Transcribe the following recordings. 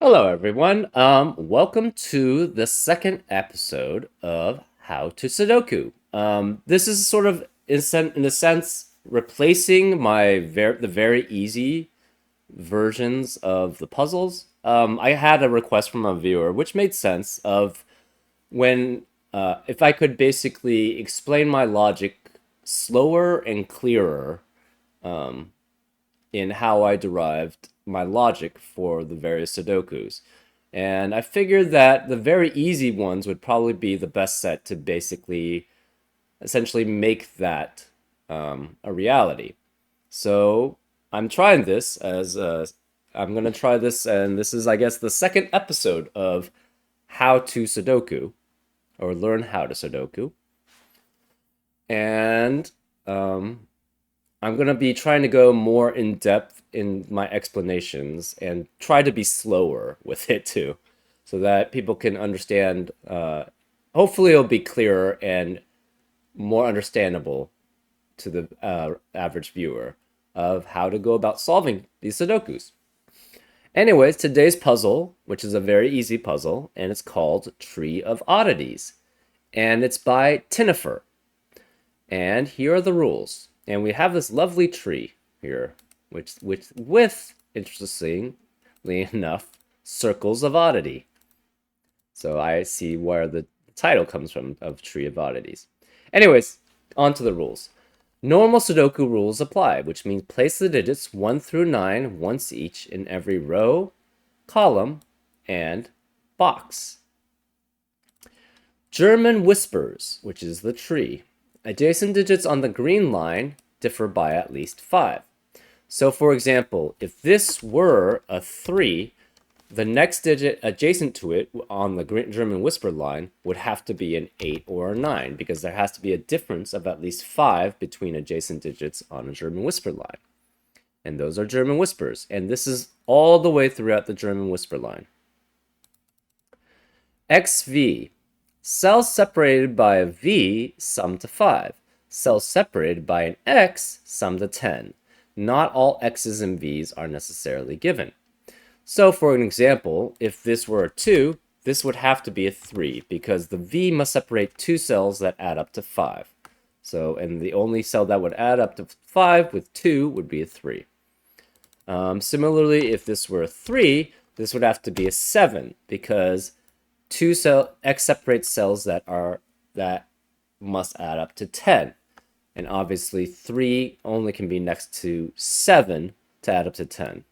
Hello, everyone. Welcome to the second episode of How to Sudoku. This is sort of, in a sense, replacing the very easy versions of the puzzles. I had a request from a viewer, which made sense of when if I could basically explain my logic slower and clearer in how I derived my logic for the various Sudokus. And I figured that the very easy ones would probably be the best set to basically essentially make that a reality. So I'm trying this I'm going to try this, and this is, I guess, the second episode of How to Sudoku, or Learn How to Sudoku. And I'm going to be trying to go more in depth in my explanations and try to be slower with it too, so that people can understand. Hopefully, it'll be clearer and more understandable to the average viewer of how to go about solving these Sudokus. Anyways, today's puzzle, which is a very easy puzzle, and it's called Tree of Oddities. And it's by Tinifer. And here are the rules. And we have this lovely tree here, which with, interestingly enough, circles of oddity. So I see where the title comes from, of Tree of Oddities. Anyways, on to the rules. Normal Sudoku rules apply, which means place the digits 1 through 9 once each in every row, column, and box. German whispers, which is the tree. Adjacent digits on the green line differ by at least 5. So for example, if this were a 3, the next digit adjacent to it on the German whisper line would have to be an 8 or a 9, because there has to be a difference of at least 5 between adjacent digits on a German whisper line. And those are German whispers. And this is all the way throughout the German whisper line. XV. Cells separated by a V sum to 5. Cells separated by an X sum to 10. Not all X's and V's are necessarily given. So for an example, if this were a 2, this would have to be a 3, because the V must separate two cells that add up to 5. So, and the only cell that would add up to 5 with 2 would be a 3. Similarly, if this were a 3, this would have to be a 7, because X separates cells that must add up to 10. And obviously 3 only can be next to 7 to add up to 10.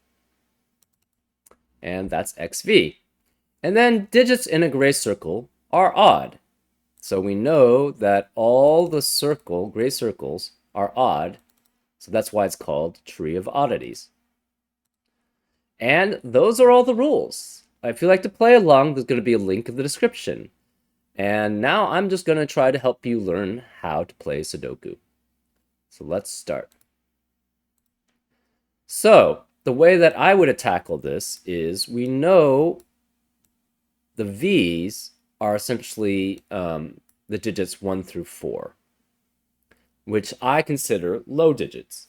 And that's XV. And then digits in a gray circle are odd. So we know that all the gray circles are odd. So that's why it's called Tree of Oddities. And those are all the rules. If you'd like to play along, there's going to be a link in the description. And now I'm just going to try to help you learn how to play Sudoku. So let's start. So the way that I would tackle this is, we know the V's are essentially the digits 1 through 4, which I consider low digits.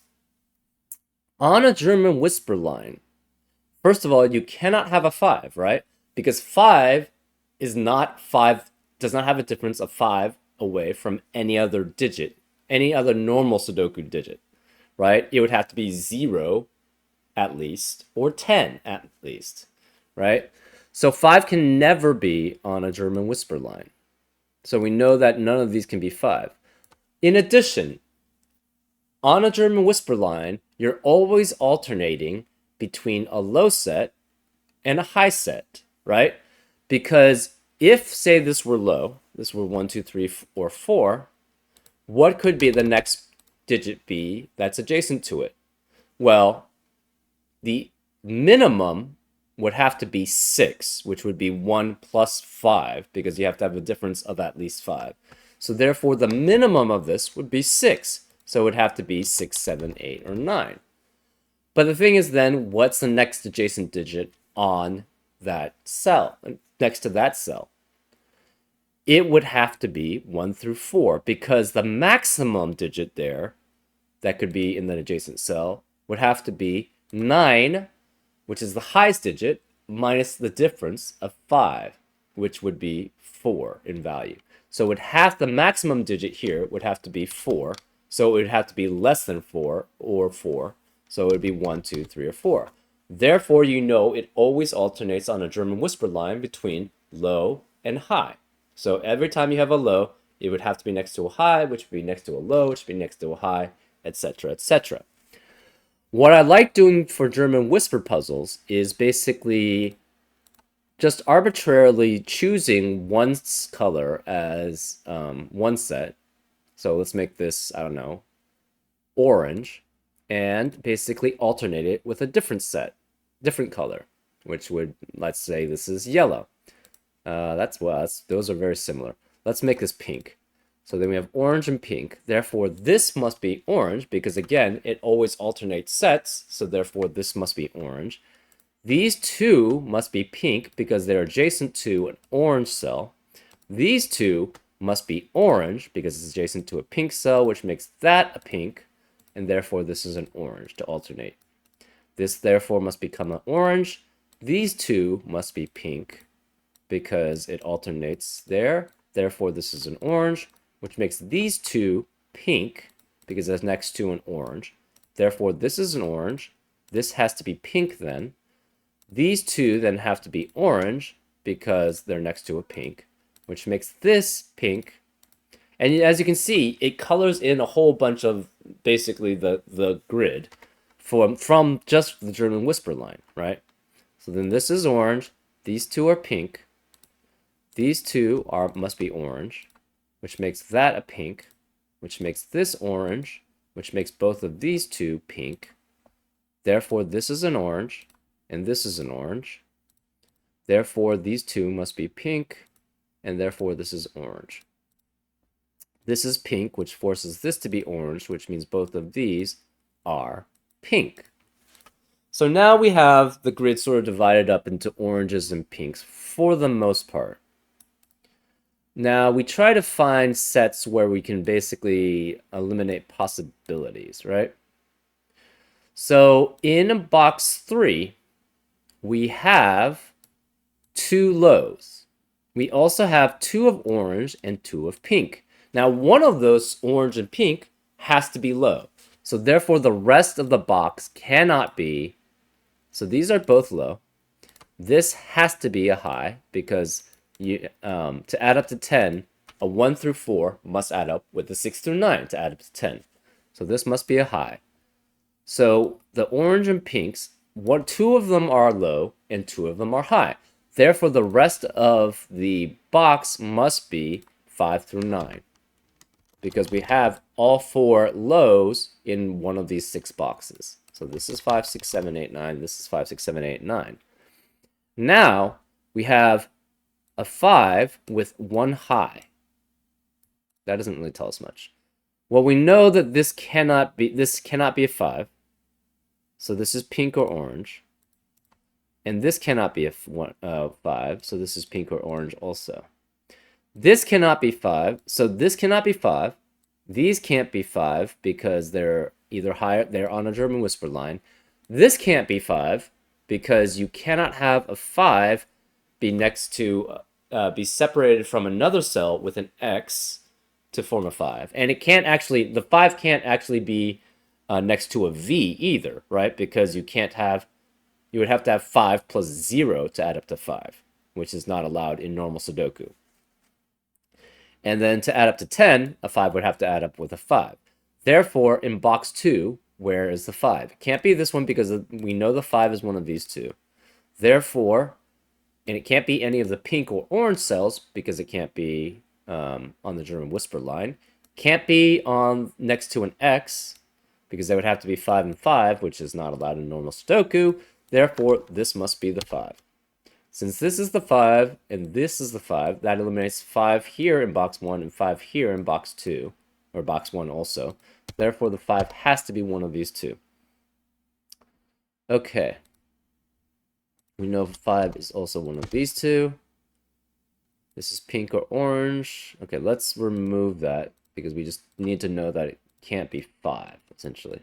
On a German whisper line, first of all, you cannot have a 5, right? Because 5 does not have a difference of 5 away from any other digit, any other normal Sudoku digit, right? It would have to be 0 at least, or 10 at least, right? So 5 can never be on a German whisper line. So we know that none of these can be 5. In addition, on a German whisper line, you're always alternating between a low set and a high set, right? Because if, say, this were low, this were 1, 2, 3, or 4, what could be the next digit be that's adjacent to it? Well, the minimum would have to be 6, which would be 1 plus 5, because you have to have a difference of at least 5. So therefore, the minimum of this would be 6. So it would have to be 6, 7, 8, or 9. But the thing is then, what's the next adjacent digit on that cell, next to that cell? It would have to be 1 through 4, because the maximum digit there that could be in the adjacent cell would have to be 9, which is the highest digit, minus the difference of 5, which would be 4 in value. So the maximum digit here would have to be 4. So it would have to be less than 4 or 4. So it would be 1, 2, 3, or 4. Therefore, you know it always alternates on a German whisper line between low and high. So every time you have a low, it would have to be next to a high, which would be next to a low, which would be next to a high, etc., etc. What I like doing for German whisper puzzles is basically just arbitrarily choosing one color as one set. So let's make this, I don't know, orange, and basically alternate it with a different set, different color, which would, let's say this is yellow. Those are very similar. Let's make this pink. So then we have orange and pink. Therefore, this must be orange because, again, it always alternates sets. So therefore, this must be orange. These two must be pink because they're adjacent to an orange cell. These two must be orange because it's adjacent to a pink cell, which makes that a pink. And therefore, this is an orange to alternate. This, therefore, must become an orange. These two must be pink because it alternates there. Therefore, this is an orange, which makes these two pink because it's next to an orange. Therefore, this is an orange. This has to be pink then. These two then have to be orange because they're next to a pink, which makes this pink. And as you can see, it colors in a whole bunch of basically the grid from just the German whisper line, right? So then this is orange. These two are pink. These two must be orange, which makes that a pink, which makes this orange, which makes both of these two pink. Therefore, this is an orange, and this is an orange. Therefore, these two must be pink, and therefore this is orange. This is pink, which forces this to be orange, which means both of these are pink. So now we have the grid sort of divided up into oranges and pinks for the most part. Now we try to find sets where we can basically eliminate possibilities, right? So in box 3, we have 2 lows. We also have 2 of orange and 2 of pink. Now one of those, orange and pink, has to be low. So therefore the rest of the box cannot be, so these are both low. This has to be a high because to add up to 10, a 1 through 4 must add up with a 6 through 9 to add up to 10. So this must be a high. So the orange and pinks, 2 of them are low and 2 of them are high. Therefore, the rest of the box must be 5 through 9 because we have all 4 lows in one of these 6 boxes. So this is 5, 6, 7, 8, 9. This is 5, 6, 7, 8, 9. Now we have a 5 with 1 high. That doesn't really tell us much. Well, we know that this cannot be a 5. So this is pink or orange. And this cannot be a 5. So this is pink or orange also. This cannot be 5. So this cannot be 5. These can't be 5 because they're either higher, they're on a German whisper line. This can't be 5 because you cannot have a 5 be next to be separated from another cell with an X to form a 5. And it can't actually, the 5 can't actually be next to a V either, right? Because you would have to have 5 plus 0 to add up to 5, which is not allowed in normal Sudoku. And then to add up to 10, a 5 would have to add up with a 5. Therefore, in box 2, where is the 5? It can't be this one because we know the 5 is one of these two. Therefore, and it can't be any of the pink or orange cells because it can't be on the German whisper line. Can't be on next to an X because they would have to be 5 and 5, which is not allowed in normal Sudoku. Therefore, this must be the 5. Since this is the 5 and this is the 5, that eliminates 5 here in box 1 and 5 here in box 2, or box 1 also. Therefore, the 5 has to be one of these two. Okay. We know 5 is also one of these two. This is pink or orange. Okay, let's remove that because we just need to know that it can't be 5, essentially.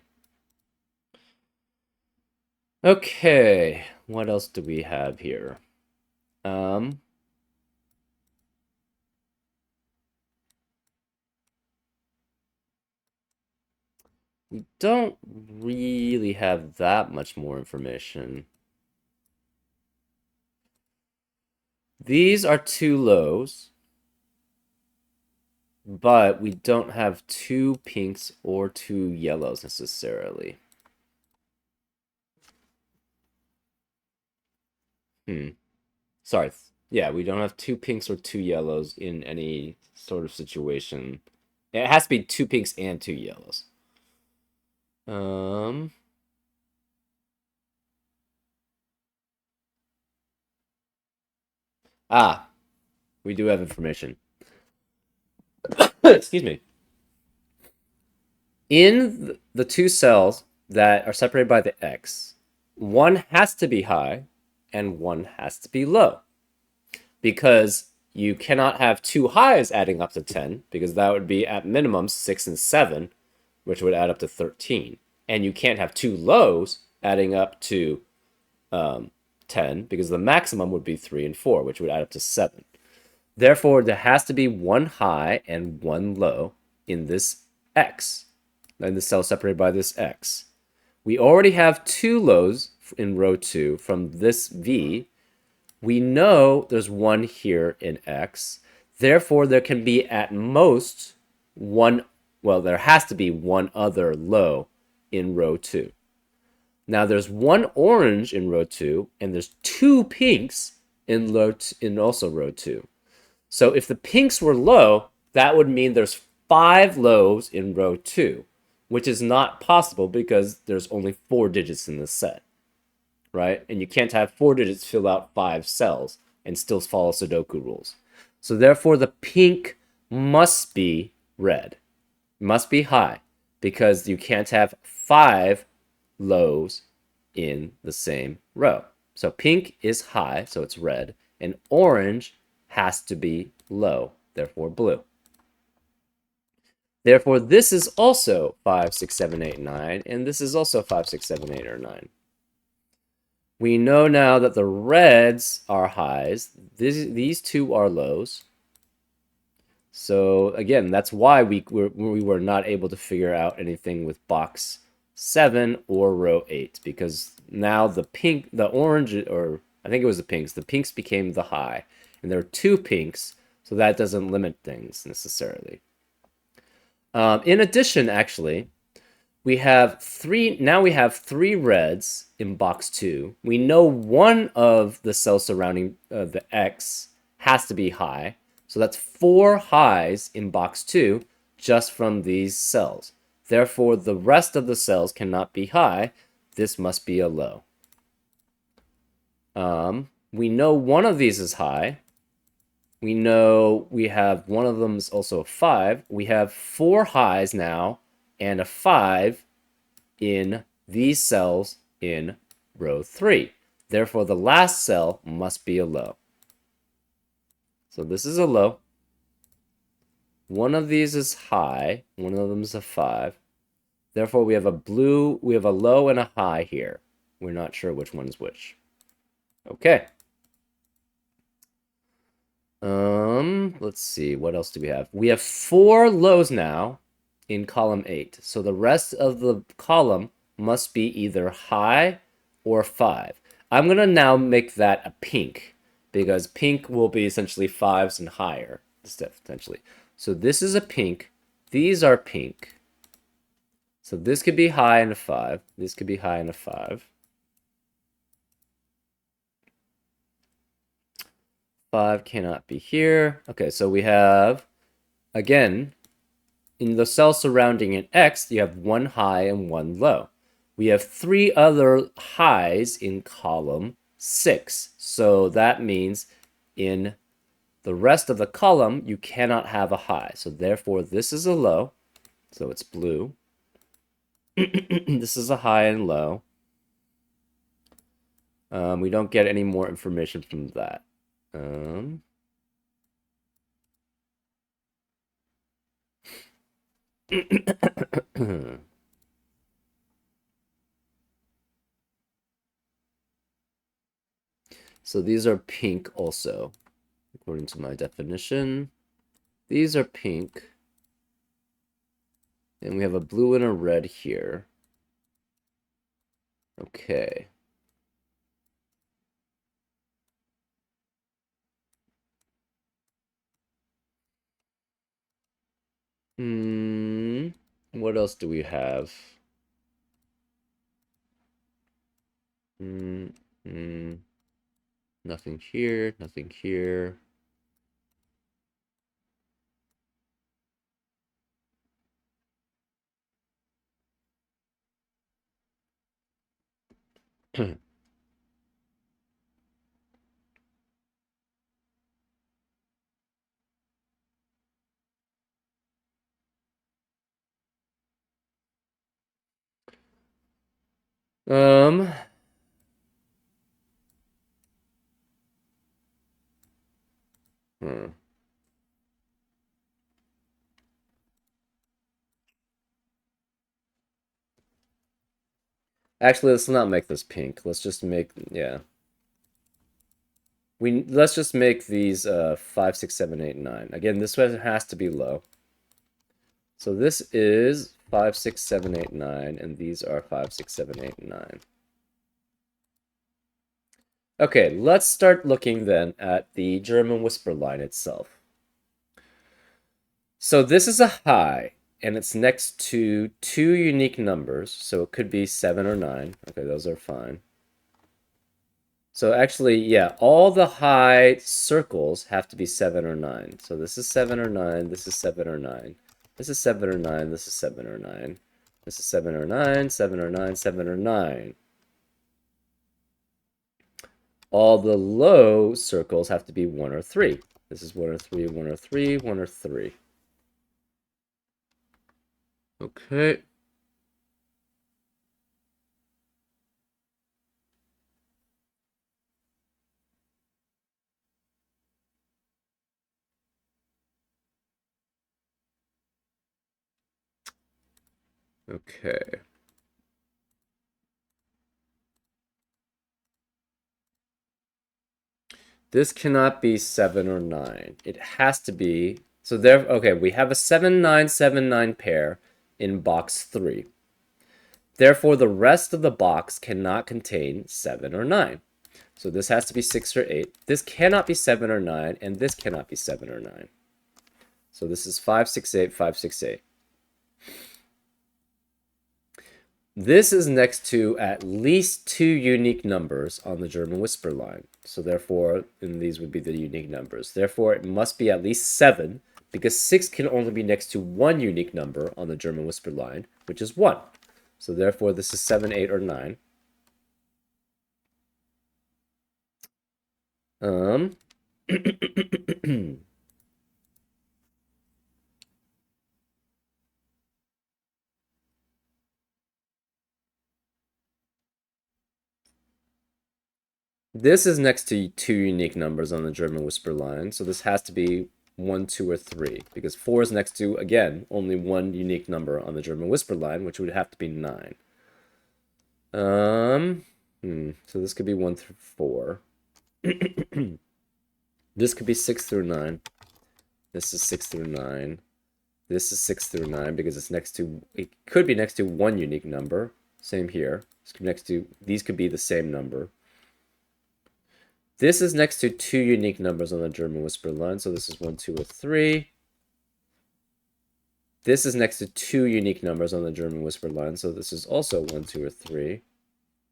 Okay, what else do we have here? We don't really have that much more information. These are two lows, but we don't have two pinks or two yellows necessarily. Sorry. Yeah, we don't have two pinks or two yellows in any sort of situation. It has to be two pinks and two yellows. Ah, we do have information. Excuse me. In the two cells that are separated by the X, one has to be high and one has to be low. Because you cannot have two highs adding up to 10, because that would be at minimum 6 and 7, which would add up to 13. And you can't have two lows adding up to 10, because the maximum would be 3 and 4, which would add up to 7. Therefore, there has to be one high and one low in this X, in the cell separated by this X. We already have two lows in row 2 from this V. We know there's one here in X. Therefore, there can be at most one, well, there has to be one other low in row 2. Now, there's one orange in row 2, and there's two pinks in also row 2. So if the pinks were low, that would mean there's 5 lows in row 2, which is not possible because there's only 4 digits in the set, right? And you can't have 4 digits fill out 5 cells and still follow Sudoku rules. So therefore, the pink must be red, must be high, because you can't have 5 lows in the same row. So pink is high, so it's red, and orange has to be low, therefore blue. Therefore, this is also 5, 6, 7, 8, 9, and this is also 5, 6, 7, 8, or 9. We know now that the reds are highs. These two are lows. So again, that's why we were not able to figure out anything with box 7 or row 8, because now the orange, or I think it was the pinks became the high, and there are two pinks, so that doesn't limit things necessarily. In addition, actually, we have three reds in box 2. We know one of the cells surrounding the X has to be high, so that's 4 highs in box 2 just from these cells. Therefore, the rest of the cells cannot be high. This must be a low. We know one of these is high. We know we have one of them is also a 5. We have 4 highs now and a 5 in these cells in row 3. Therefore, the last cell must be a low. So this is a low. One of these is high. One of them is a 5. Therefore, we have a low and a high here. We're not sure which one is which. Okay. Let's see. What else do we have? We have 4 lows now in column 8. So the rest of the column must be either high or 5. I'm going to now make that a pink, because pink will be essentially 5s and higher, potentially. So this is a pink. These are pink. So this could be high and a 5. This could be high and a 5. 5 cannot be here. Okay, so we have, again, in the cell surrounding an X, you have 1 high and 1 low. We have 3 other highs in column 6. So that means in the rest of the column, you cannot have a high. So therefore, this is a low. So it's blue. This is a high and low. We don't get any more information from that. So these are pink also, according to my definition. These are pink. And we have a blue and a red here. Okay. What else do we have? Nothing here, nothing here. Um, hmm. Actually, let's not make this pink. Let's just make, yeah. Let's just make these 5, 6, 7, 8, 9. Again, this one has to be low. So this is 5, 6, 7, 8, 9, and these are 5, 6, 7, 8, 9. Okay, let's start looking then at the German whisper line itself. So this is a high, and it's next to two unique numbers, so it could be 7 or 9. Okay, those are fine. So actually, yeah, all the high circles have to be 7 or 9. So this is 7 or 9, this is 7 or 9. This is 7 or 9, this is 7 or 9. This is 7 or 9, 7 or 9, 7 or 9. All the low circles have to be 1 or 3. This is 1 or 3, 1 or 3, 1 or 3. Okay. Okay. This cannot be 7 or 9. It has to be... So there, okay, we have a 7, 9, 7, 9 pair in box 3. Therefore, the rest of the box cannot contain 7 or 9. So this has to be 6 or 8. This cannot be 7 or 9, and this cannot be 7 or 9. So this is 5, 6, 8, 5, 6, 8. This is next to at least two unique numbers on the German whisper line. So therefore, and these would be the unique numbers. Therefore, it must be at least 7, because 6 can only be next to one unique number on the German whisper line, which is 1. So therefore, this is 7, 8, or 9. This is next to two unique numbers on the German whisper line, so this has to be 1, 2, or 3, because 4 is next to, again, only one unique number on the German whisper line, which would have to be 9. So this could be 1 through 4. This could be 6 through 9. This is 6 through 9. This is 6 through 9 because it's next to, it could be next to one unique number. Same here. This could be next to, these could be the same number. This is next to two unique numbers on the German whisper line, so this is 1, 2, or 3. This is next to two unique numbers on the German whisper line, so this is also 1, 2, or 3.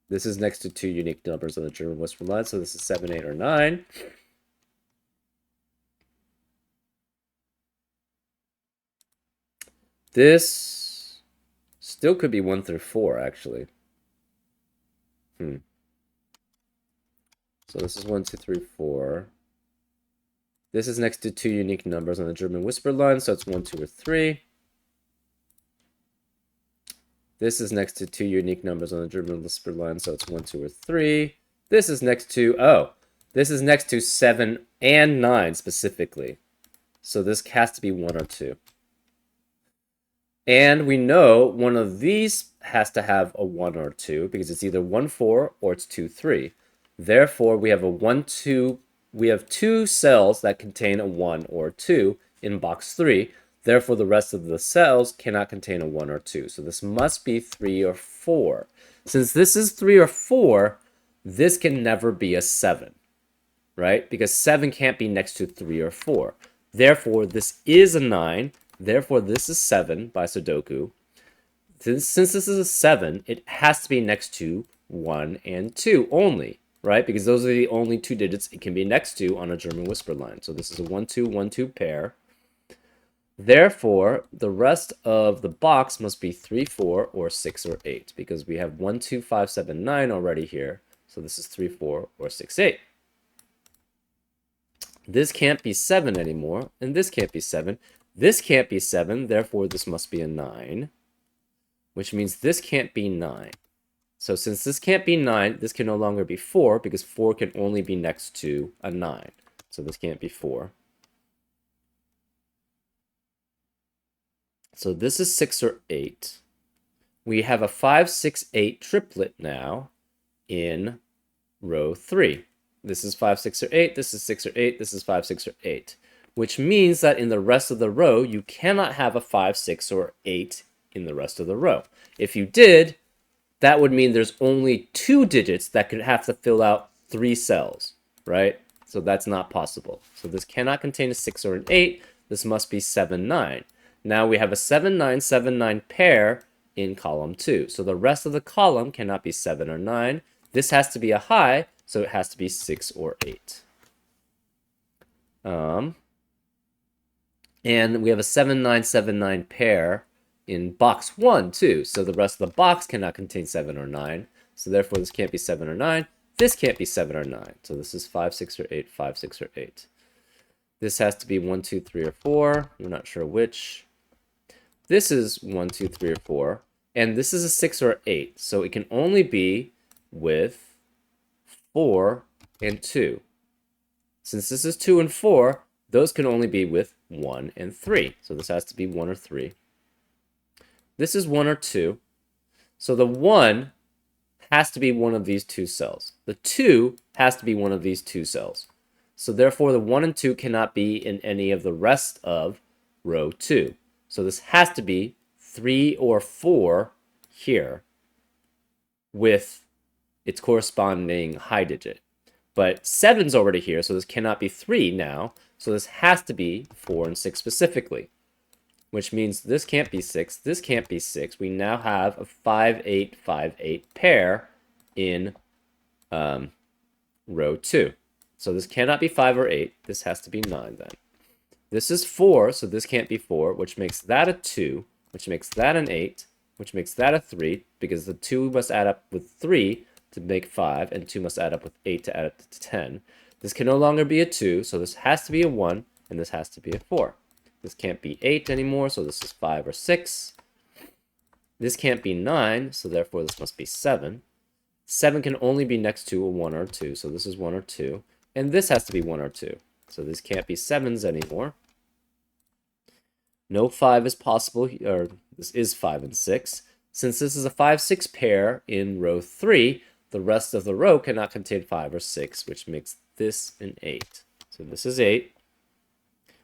This is next to two unique numbers on the German whisper line, so this is 7, 8, or 9. This still could be 1 through 4, actually. So this is 1, 2, 3, 4. This is next to two unique numbers on the German whisper line, so it's 1, 2, or 3. This is next to two unique numbers on the German whisper line, so it's 1, 2, or 3. This is next to, this is next to 7 and 9 specifically. So this has to be 1 or 2. And we know one of these has to have a 1 or 2 because it's either 1, 4 or it's 2, 3. Therefore, we have a 1, 2. We have two cells that contain a 1 or 2 in box 3. Therefore, the rest of the cells cannot contain a 1 or 2. So this must be 3 or 4. Since this is 3 or 4, this can never be a 7, right? Because 7 can't be next to 3 or 4. Therefore, this is a 9. Therefore, this is 7 by Sudoku. Since this is a 7, it has to be next to 1 and 2 only, right? Because those are the only two digits it can be next to on a German whisper line. So this is a 1, 2, 1, 2 pair. Therefore, the rest of the box must be 3, 4, or 6, or 8, because we have 1, 2, 5, 7, 9 already here. So this is 3, 4, or 6, 8. This can't be 7 anymore, and this can't be 7. This can't be 7, therefore this must be a 9, which means this can't be 9. So since this can't be 9, this can no longer be 4, because 4 can only be next to a 9. So this can't be 4. So this is 6 or 8. We have a 5, 6, 8 triplet now in row 3. This is 5, 6, or 8. This is 6 or 8. This is 5, 6, or 8. Which means that in the rest of the row, you cannot have a 5, 6, or 8 in the rest of the row. If you did, that would mean there's only 2 digits that could have to fill out 3 cells, right? So that's not possible. So this cannot contain a 6 or an 8. This must be 7, 9. Now we have a 7, 9, 7, 9 pair in column 2. So the rest of the column cannot be 7 or 9. This has to be a high, so it has to be 6 or 8. And we have a 7, 9, 7, 9 pair in box 1 too. So the rest of the box cannot contain 7 or 9. So therefore this can't be 7 or 9. This can't be 7 or 9. So this is 5, 6, or 8, 5, 6, or 8. This has to be 1, 2, 3, or 4. We're not sure which. This is 1, 2, 3, or 4. And this is a 6 or 8. So it can only be with 4 and 2. Since this is 2 and 4, those can only be with 1 and 3. So this has to be 1 or 3. This is 1 or 2. So the 1 has to be one of these 2 cells. The 2 has to be one of these 2 cells. So therefore, the 1 and 2 cannot be in any of the rest of row 2. So this has to be 3 or 4 here with its corresponding high digit. But 7's already here, so this cannot be 3 now. So this has to be 4 and 6 specifically, which means this can't be 6, this can't be 6. We now have a 5, 8, 5, 8 pair in row 2. So this cannot be 5 or 8. This has to be 9 then. This is 4, so this can't be 4, which makes that a 2, which makes that an 8, which makes that a 3, because the 2 must add up with 3 to make 5, and 2 must add up with 8 to add up to 10. This can no longer be a 2, so this has to be a 1, and this has to be a 4. This can't be 8 anymore, so this is 5 or 6. This can't be 9, so therefore this must be 7. 7 can only be next to a 1 or 2, so this is 1 or 2. And this has to be 1 or 2. So this can't be 7s anymore. No 5 is possible, or this is 5 and 6. Since this is a 5, 6 pair in row 3, the rest of the row cannot contain 5 or 6, which makes this an 8. So this is 8.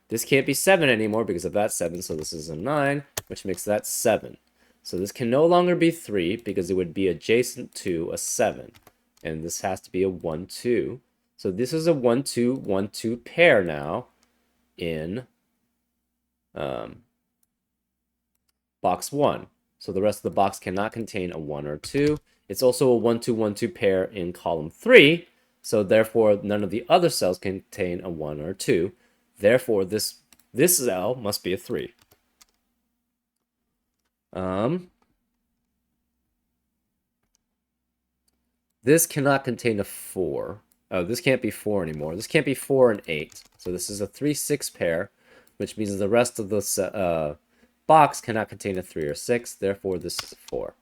This can't be 7 anymore because of that 7, so this is a 9, which makes that 7. So this can no longer be 3 because it would be adjacent to a 7. And this has to be a 1, 2. So this is a 1, 2, 1, 2 pair now in box 1. So the rest of the box cannot contain a 1 or 2. It's also a 1, 2, 1, 2 pair in column 3. So therefore, none of the other cells contain a 1 or 2. Therefore, this cell must be a 3. This cannot contain a 4. Oh, this can't be 4 anymore. This can't be 4 and 8. So this is a 3, 6 pair, which means the rest of the box cannot contain a 3 or 6. Therefore, this is a 4.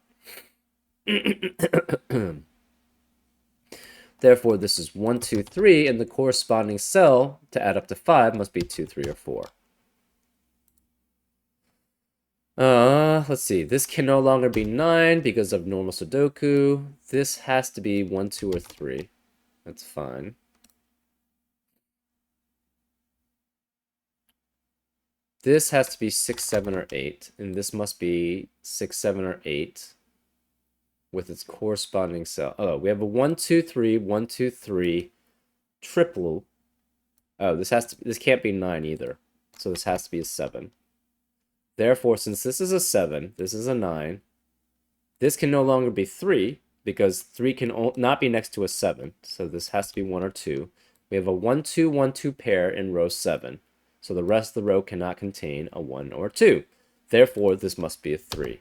Therefore, this is 1, 2, 3, and the corresponding cell to add up to 5 must be 2, 3, or 4. Let's see. This can no longer be 9 because of normal Sudoku. This has to be 1, 2, or 3. That's fine. This has to be 6, 7, or 8, and this must be 6, 7, or 8 with its corresponding cell. Oh, we have a 1, 2, 3, 1, 2, 3 triple. Oh, this can't be 9 either. So this has to be a 7. Therefore, since this is a 7, this is a 9, this can no longer be 3 because 3 can not be next to a 7. So this has to be 1 or 2. We have a 1, 2, 1, 2 pair in row 7. So the rest of the row cannot contain a 1 or 2. Therefore, this must be a 3.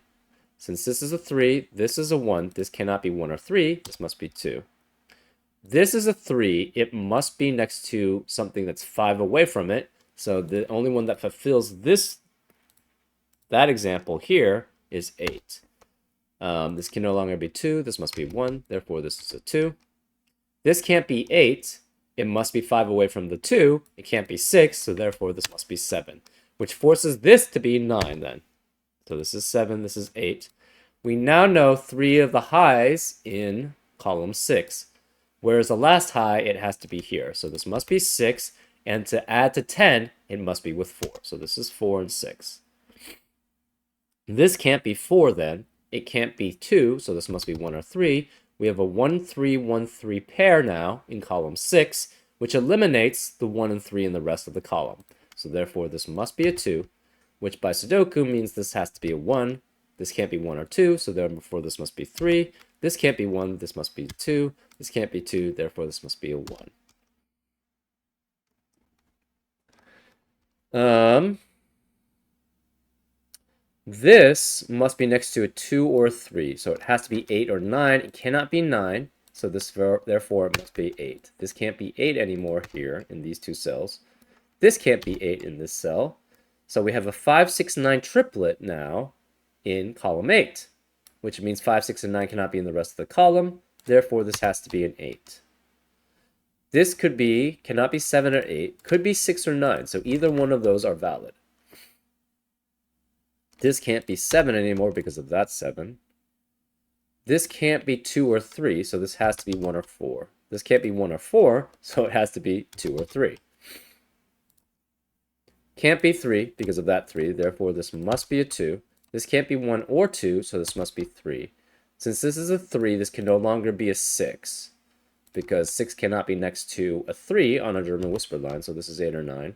Since this is a 3, this is a 1, this cannot be 1 or 3, this must be 2. This is a 3, it must be next to something that's 5 away from it. So the only one that fulfills that example here is 8. This can no longer be 2, this must be 1, therefore this is a 2. This can't be 8, it must be 5 away from the 2, it can't be 6, so therefore this must be 7, which forces this to be 9 then. So this is 7, this is 8. We now know 3 of the highs in column 6, whereas the last high, it has to be here. So this must be 6, and to add to 10, it must be with 4. So this is 4 and 6. This can't be 4 then. It can't be 2, so this must be 1 or 3. We have a 1, 3, 1, 3 pair now in column 6, which eliminates the 1 and 3 in the rest of the column. So therefore, this must be a 2, which by Sudoku means this has to be a 1. This can't be 1 or 2, so therefore this must be 3. This can't be 1, this must be 2. This can't be 2, therefore this must be a 1. This must be next to a 2 or 3, so it has to be 8 or 9. It cannot be 9, so this therefore it must be 8. This can't be 8 anymore here in these two cells. This can't be 8 in this cell. So we have a 5, 6, 9 triplet now in column 8, which means 5, 6, and 9 cannot be in the rest of the column. Therefore, this has to be an 8. This cannot be 7 or 8, could be 6 or 9, so either one of those are valid. This can't be 7 anymore because of that 7. This can't be 2 or 3, so this has to be 1 or 4. This can't be 1 or 4, so it has to be 2 or 3. Can't be 3 because of that 3, therefore this must be a 2. This can't be 1 or 2, so this must be 3. Since this is a 3, this can no longer be a 6, because 6 cannot be next to a 3 on a German whisper line, so this is 8 or 9.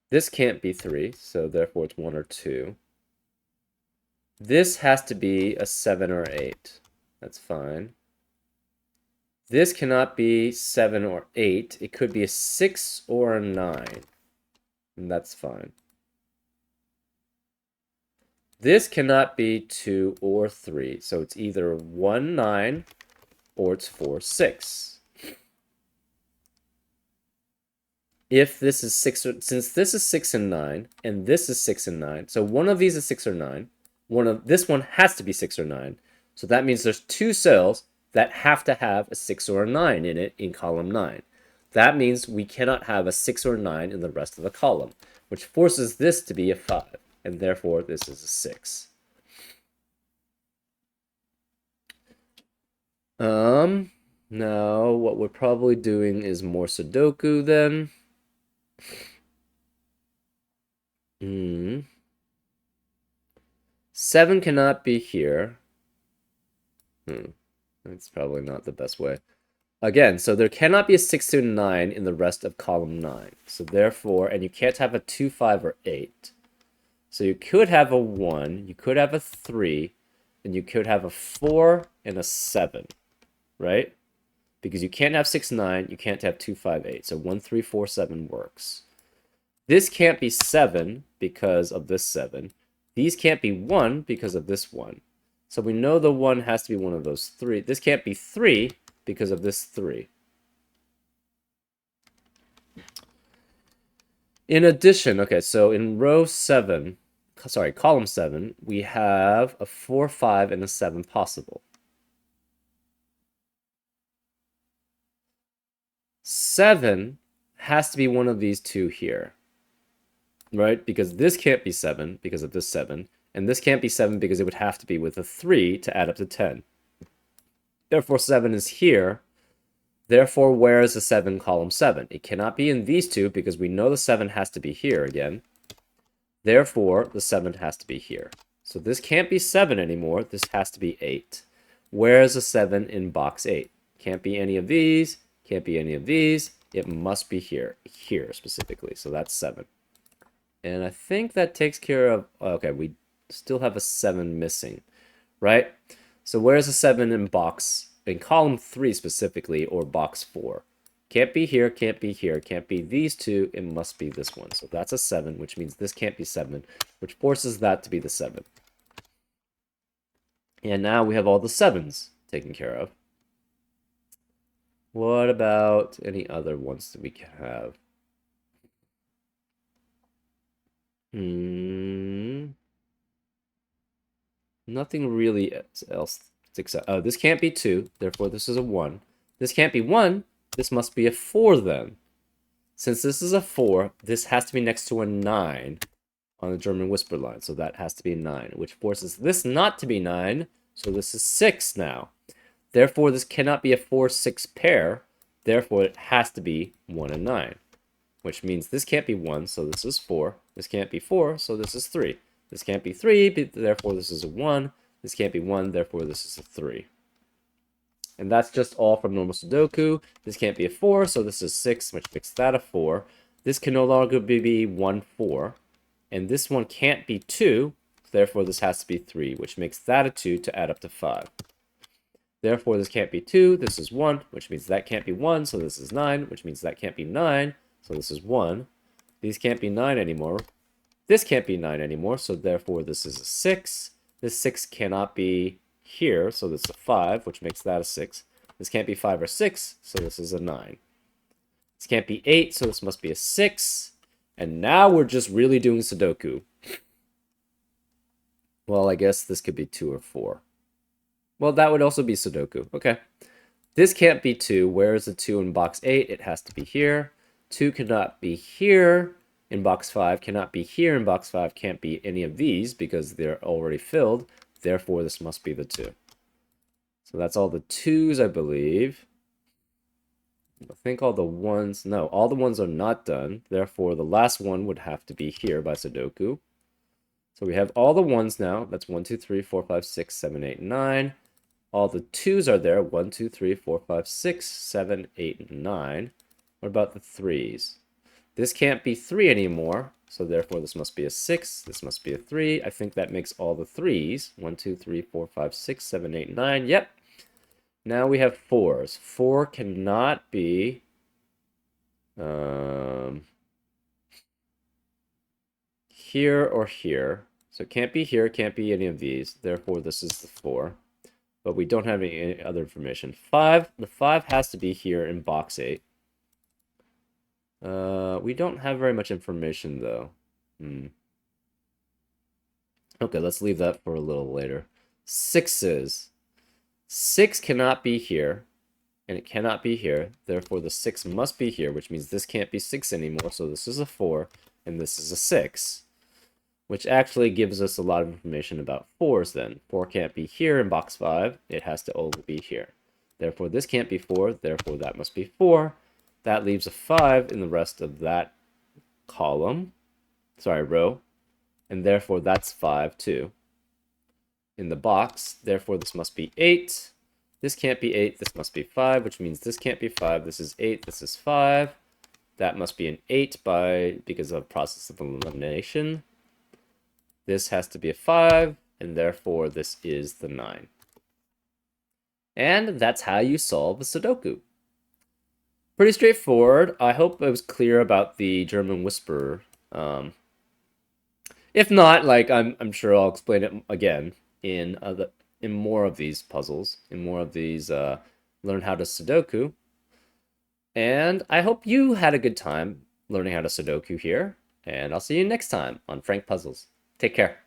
This can't be 3, so therefore it's 1 or 2. This has to be a 7 or 8. That's fine. This cannot be 7 or 8. It could be a 6 or a 9. And that's fine. This cannot be 2 or 3. So it's either 1, 9, or it's 4, 6. If this is 6, since this is 6 and 9, and this is 6 and 9, so one of these is 6 or 9. This one has to be 6 or 9. So that means there's 2 cells that have to have a 6 or a 9 in it in column 9. That means we cannot have a 6 or 9 in the rest of the column, which forces this to be a 5, and therefore this is a 6. Now what we're probably doing is more Sudoku then. 7 cannot be here. That's probably not the best way. Again, so there cannot be a 6 to 9 in the rest of column 9. So therefore, and you can't have a 2, 5, or 8. So you could have a 1, you could have a 3, and you could have a 4 and a 7, right? Because you can't have 6, 9, you can't have 2, 5, 8. So 1, 3, 4, 7 works. This can't be 7 because of this 7. These can't be 1 because of this 1. So we know the 1 has to be one of those 3. This can't be 3 because of this 3. In addition, okay, so in column 7, we have a 4, 5, and a 7 possible. 7 has to be one of these two here, right? Because this can't be 7 because of this 7, and this can't be 7 because it would have to be with a 3 to add up to 10. Therefore, 7 is here. Therefore, where is the 7 column 7? It cannot be in these two because we know the 7 has to be here again. Therefore, the 7 has to be here. So this can't be 7 anymore. This has to be 8. Where is the 7 in box 8? Can't be any of these. Can't be any of these. It must be here. Here specifically. So that's 7. And I think that takes care of... Okay, we still have a 7 missing, right? So where's the 7 in column 3 specifically, or box 4? Can't be here, can't be here, can't be these two, it must be this one. So that's a 7, which means this can't be 7, which forces that to be the 7. And now we have all the 7s taken care of. What about any other ones that we can have? Nothing really else sticks out. Oh, this can't be 2, therefore this is a 1. This can't be 1, this must be a 4 then. Since this is a 4, this has to be next to a 9 on the German whisper line, so that has to be 9, which forces this not to be 9, so this is 6 now. Therefore, this cannot be a 4-6 pair, therefore it has to be 1 and 9, which means this can't be 1, so this is 4. This can't be 4, so this is 3. This can't be 3, therefore this is a 1. This can't be 1, therefore this is a 3. And that's just all from normal Sudoku. This can't be a 4, so this is 6, which makes that a 4. This can no longer be 1, 4. And this one can't be 2, therefore this has to be 3, which makes that a 2 to add up to 5. Therefore, this can't be 2, this is 1, which means that can't be 1, so this is 9, which means that can't be 9, so this is 1. These can't be 9 anymore. This can't be 9 anymore, so therefore this is a 6. This 6 cannot be here, so this is a 5, which makes that a 6. This can't be 5 or 6, so this is a 9. This can't be 8, so this must be a 6. And now we're just really doing Sudoku. Well, I guess this could be 2 or 4. Well, that would also be Sudoku. Okay. This can't be 2. Where is the 2 in box 8? It has to be here. 2 cannot be here in box 5. Cannot be here in box 5. Can't be any of these because they're already filled. Therefore, this must be the 2. So that's all the 2s, I believe. I think all the 1s... No, all the 1s are not done. Therefore, the last one would have to be here by Sudoku. So we have all the 1s now. That's 1, 2, 3, 4, 5, 6, 7, 8, 9. All the 2s are there. 1, 2, 3, 4, 5, 6, 7, 8, 9. What about the 3s? This can't be 3 anymore. So therefore, this must be a 6. This must be a 3. I think that makes all the 3s. 1, 2, 3, 4, 5, 6, 7, 8, 9. Yep. Now we have 4s. 4 cannot be... here or here. So it can't be here, can't be any of these. Therefore, this is the 4. But we don't have any other information. 5, the 5 has to be here in box 8. We don't have very much information, though. Okay, let's leave that for a little later. 6s. 6 cannot be here, and it cannot be here. Therefore, the 6 must be here, which means this can't be 6 anymore. So this is a 4, and this is a 6. Which actually gives us a lot of information about 4s then. 4 can't be here in box 5. It has to only be here. Therefore, this can't be 4. Therefore, that must be 4. That leaves a 5 in the rest of that column. Sorry, row. And therefore, that's 5 too. In the box. Therefore, this must be 8. This can't be 8. This must be 5, which means this can't be 5. This is 8. This is 5. That must be an 8 because of process of elimination. This has to be a 5, and therefore this is the 9. And that's how you solve a Sudoku. Pretty straightforward. I hope I was clear about the German whisper. If not, like I'm sure I'll explain it again in more of these puzzles, in more of these learn how to Sudoku. And I hope you had a good time learning how to Sudoku here. And I'll see you next time on Frank Puzzles. Take care.